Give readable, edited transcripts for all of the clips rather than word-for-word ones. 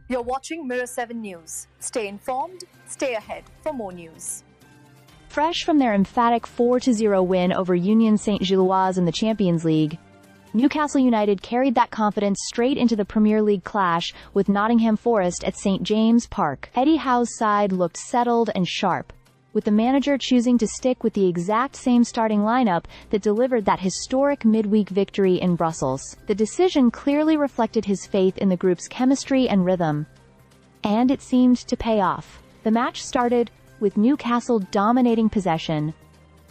You're watching Mirror 7 News. Stay informed, stay ahead for more news. Fresh from their emphatic 4-0 win over Union Saint-Gilloise in the Champions League, Newcastle United carried that confidence straight into the Premier League clash with Nottingham Forest at St James Park. Eddie Howe's side looked settled and sharp, with the manager choosing to stick with the exact same starting lineup that delivered that historic midweek victory in Brussels. The decision clearly reflected his faith in the group's chemistry and rhythm, and it seemed to pay off. The match started with Newcastle dominating possession,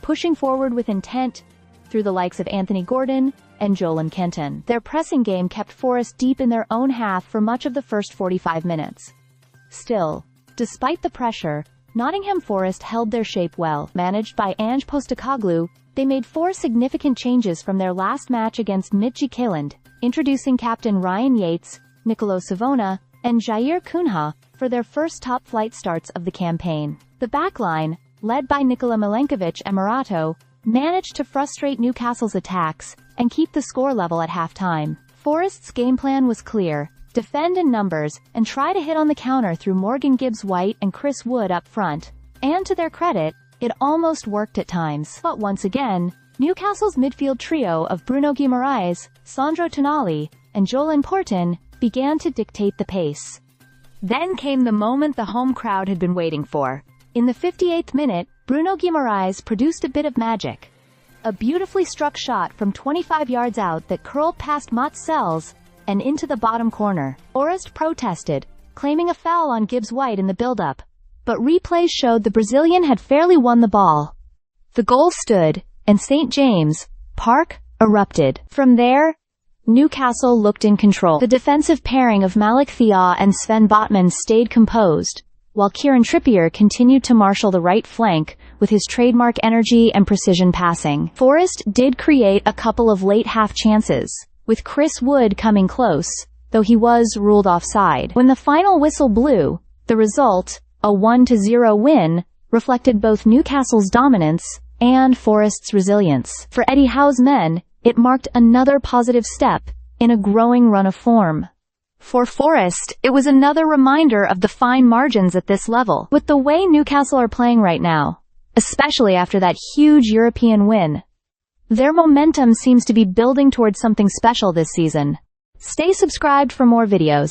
pushing forward with intent through the likes of Anthony Gordon and Joelinton Kenton. Their pressing game kept Forest deep in their own half for much of the first 45 minutes. Still, despite the pressure, Nottingham Forest held their shape well. Managed by Ange Postecoglou, they made 4 significant changes from their last match against Midtjylland, introducing captain Ryan Yates, Nicolo Savona, and Jair Cunha for their first top-flight starts of the campaign. The backline, led by Nikola Milenkovic and Morato, managed to frustrate Newcastle's attacks and keep the score level at half-time. Forest's game plan was clear: defend in numbers and try to hit on the counter through Morgan Gibbs-White and Chris Wood up front. And to their credit, it almost worked at times. But once again, Newcastle's midfield trio of Bruno Guimaraes, Sandro Tonali, and Joelinton Porton began to dictate the pace. Then came the moment the home crowd had been waiting for. In the 58th minute, Bruno Guimaraes produced a bit of magic. A beautifully struck shot from 25 yards out that curled past Mats Sells and into the bottom corner. Forest protested, claiming a foul on Gibbs-White in the build-up, but replays showed the Brazilian had fairly won the ball. The goal stood, and St James Park erupted. From there, Newcastle looked in control. The defensive pairing of Malik Thiaw and Sven Botman stayed composed, while Kieran Trippier continued to marshal the right flank with his trademark energy and precision passing. Forest did create a couple of late half chances, with Chris Wood coming close, though he was ruled offside. When the final whistle blew, the result, a 1-0 win, reflected both Newcastle's dominance and Forest's resilience. For Eddie Howe's men, it marked another positive step in a growing run of form. For Forest, it was another reminder of the fine margins at this level. With the way Newcastle are playing right now, especially after that huge European win, their momentum seems to be building towards something special this season. Stay subscribed for more videos.